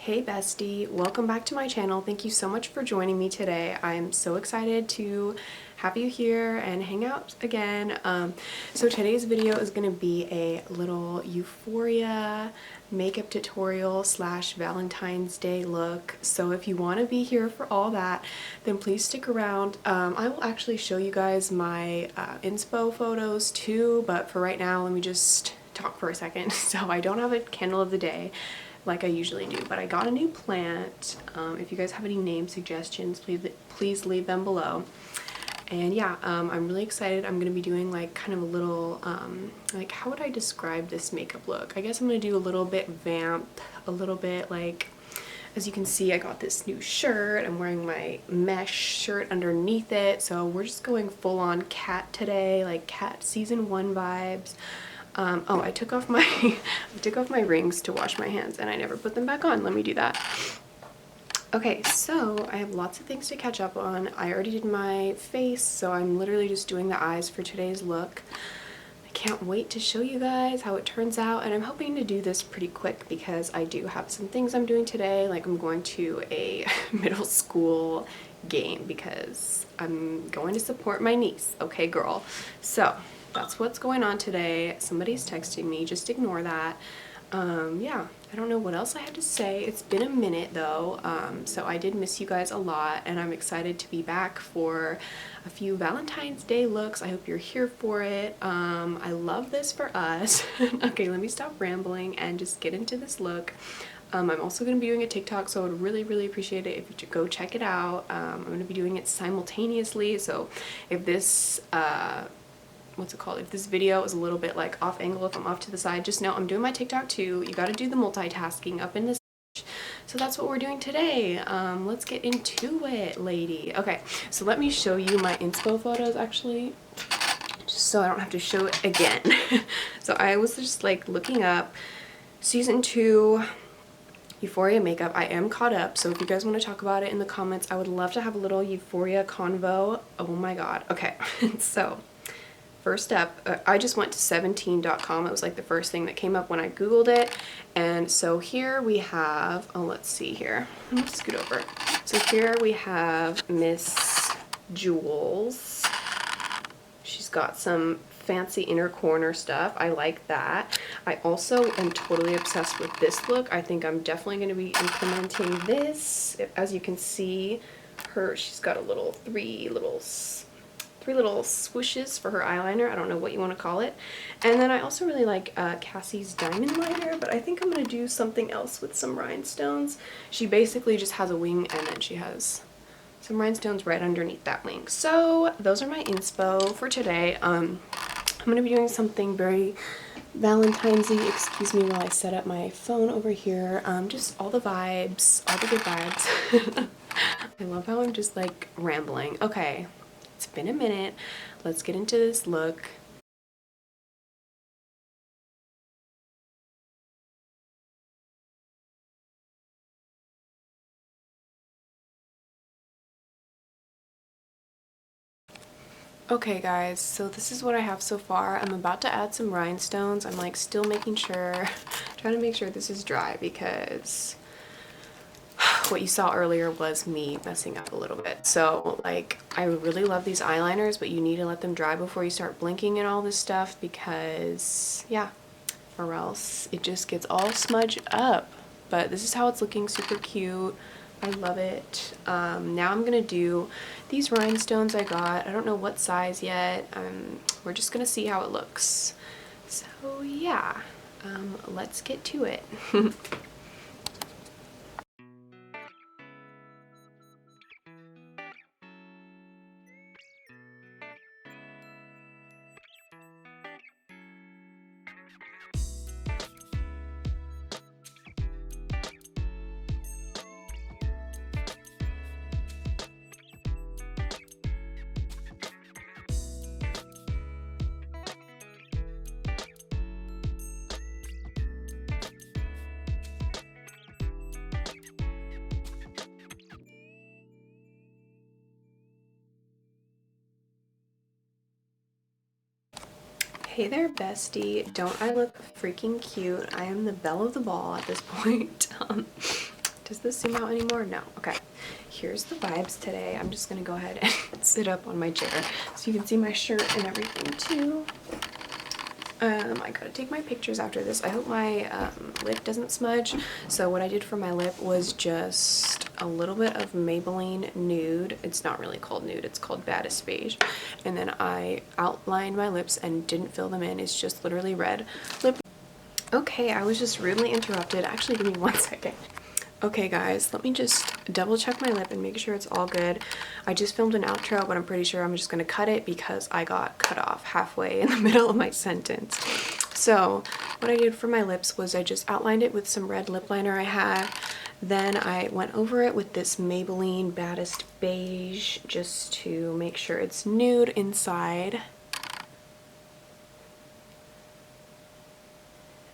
Hey bestie, welcome back to my channel. Thank you so much for joining me today. I'm so excited to have you here and hang out again. So today's video is going to be a little Euphoria makeup tutorial slash Valentine's Day look. So if you want to be here for all that, then please stick around. I will actually show you guys my inspo photos too, but for right now, let me just talk for a second. So I don't have a candle of the day like I usually do, but I got a new plant. If you guys have any name suggestions, please leave them below. And yeah, I'm really excited. I'm gonna be doing like kind of a little, like how would I describe this makeup look? I guess I'm gonna do a little bit vamp, a little bit like, as you can see, I got this new shirt. I'm wearing my mesh shirt underneath it. So we're just going full on cat today, like cat season 1 vibes. Oh, I took off my rings to wash my hands and I never put them back on. Let me do that. Okay, so I have lots of things to catch up on. I already did my face, so I'm literally just doing the eyes for today's look. I can't wait to show you guys how it turns out, and I'm hoping to do this pretty quick because I do have some things I'm doing today, like I'm going to a middle school game because I'm going to support my niece, okay girl? So that's what's going on today. Somebody's texting me, just ignore that. Yeah, I don't know what else I have to say. It's been a minute though, so I did miss you guys a lot, and I'm excited to be back for a few Valentine's Day looks. I hope you're here for it. I love this for us. Okay, let me stop rambling and just get into this look. I'm also going to be doing a TikTok, so I would really appreciate it if you go check it out. I'm going to be doing it simultaneously, so if this what's it called, if this video is a little bit like off angle, if I'm off to the side, just know I'm doing my TikTok too. You got to do the multitasking up in this. So that's what we're doing today. Let's get into it, lady. Okay, so let me show you my inspo photos actually, just so I don't have to show it again. So I was just like looking up season 2 Euphoria makeup. I am caught up, so if you guys want to talk about it in the comments, I would love to have a little Euphoria convo. Oh my god. Okay, so first up, I just went to 17.com. It was like the first thing that came up when I googled it. And so here we have, oh let's see here, let me scoot over. So here we have Miss Jules. She's got some fancy inner corner stuff. I like that. I also am totally obsessed with this look. I think I'm definitely going to be implementing this. As you can see, she's got a little three little swooshes for her eyeliner. I don't know what you want to call it. And then I also really like Cassie's diamond liner, but I think I'm going to do something else with some rhinestones. She basically just has a wing and then she has some rhinestones right underneath that wing. So those are my inspo for today. I'm going to be doing something very Valentine's-y. Excuse me while I set up my phone over here. Just all the vibes, all the good vibes. I love how I'm just like rambling. Okay. It's been a minute. Let's get into this look. Okay guys, so this is what I have so far. I'm about to add some rhinestones. I'm like still making sure, trying to make sure this is dry because what you saw earlier was me messing up a little bit. So like I really love these eyeliners, but you need to let them dry before you start blinking and all this stuff because yeah, or else it just gets all smudged up. But this is how it's looking, super cute. I love it. Now I'm gonna do these rhinestones I got. I don't know what size yet. We're just gonna see how it looks. So yeah, let's get to it. Hey there, bestie. Don't I look freaking cute? I am the belle of the ball at this point. Does this zoom out anymore? No. Okay. Here's the vibes today. I'm just gonna go ahead and sit up on my chair so you can see my shirt and everything too. I gotta take my pictures after this. I hope my lip doesn't smudge. So what I did for my lip was just a little bit of Maybelline Nude. It's not really called nude, it's called Baddest Beige. And then I outlined my lips and didn't fill them in. It's just literally red lip. Okay, I was just rudely interrupted. Actually, give me 1 second. Okay guys, let me just double check my lip and make sure it's all good. I just filmed an outro, but I'm pretty sure I'm just gonna cut it because I got cut off halfway in the middle of my sentence. So what I did for my lips was I just outlined it with some red lip liner I had. Then I went over it with this Maybelline Baddest Beige just to make sure it's nude inside.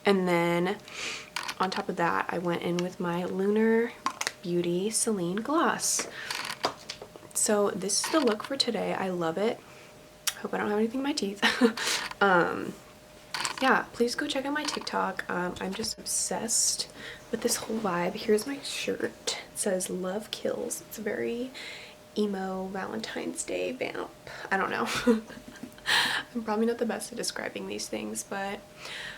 And then on top of that, I went in with my Lunar Beauty Celine Gloss. So this is the look for today. I love it. Hope I don't have anything in my teeth. Yeah, please go check out my TikTok. I'm just obsessed with this whole vibe. Here's my shirt. It says Love Kills. It's a very emo Valentine's Day vamp. I don't know. I'm probably not the best at describing these things, but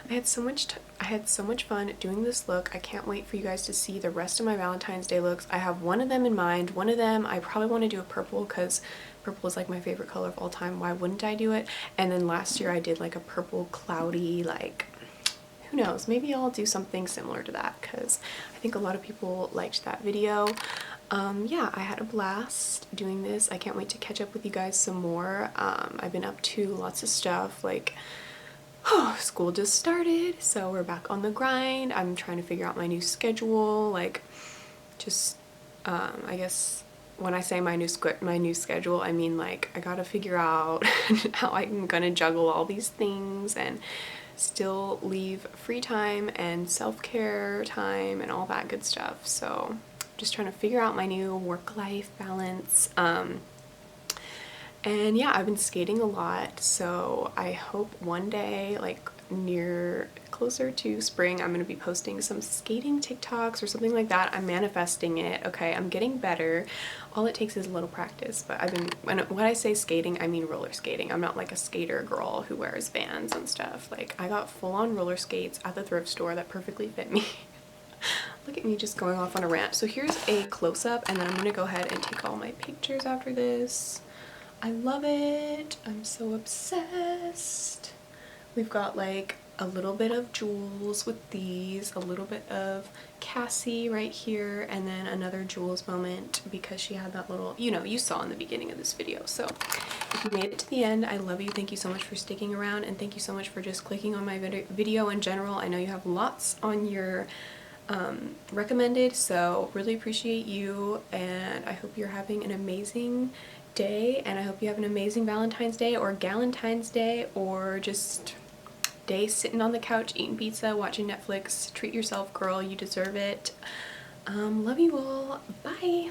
I had so much fun doing this look. I can't wait for you guys to see the rest of my Valentine's Day looks. I have one of them in mind. One of them I probably want to do a purple because purple is like my favorite color of all time. Why wouldn't I do it? And then last year I did like a purple cloudy, like, who knows, maybe I'll do something similar to that because I think a lot of people liked that video. Yeah, I had a blast doing this. I can't wait to catch up with you guys some more. I've been up to lots of stuff, like, school just started, so we're back on the grind. I'm trying to figure out my new schedule, like, just, I guess when I say my new schedule, I mean, like, I gotta figure out how I'm gonna juggle all these things and still leave free time and self-care time and all that good stuff. So just trying to figure out my new work-life balance. And yeah, I've been skating a lot, so I hope one day, like closer to spring, I'm gonna be posting some skating TikToks or something like that. I'm manifesting it. Okay, I'm getting better. All it takes is a little practice, but when I say skating, I mean roller skating. I'm not like a skater girl who wears Vans and stuff. Like, I got full-on roller skates at the thrift store that perfectly fit me. Look at me just going off on a rant. So here's a close-up, and then I'm gonna go ahead and take all my pictures after this. I love it. I'm so obsessed. We've got like a little bit of Jules with these, a little bit of Cassie right here, and then another Jules moment because she had that little, you know, you saw in the beginning of this video. So if you made it to the end, I love you. Thank you so much for sticking around, and thank you so much for just clicking on my video in general. I know you have lots on your recommended, so really appreciate you, and I hope you're having an amazing day, and I hope you have an amazing Valentine's Day or Galentine's Day, or just day sitting on the couch eating pizza, watching Netflix. Treat yourself, girl. You deserve it. Love you all. Bye.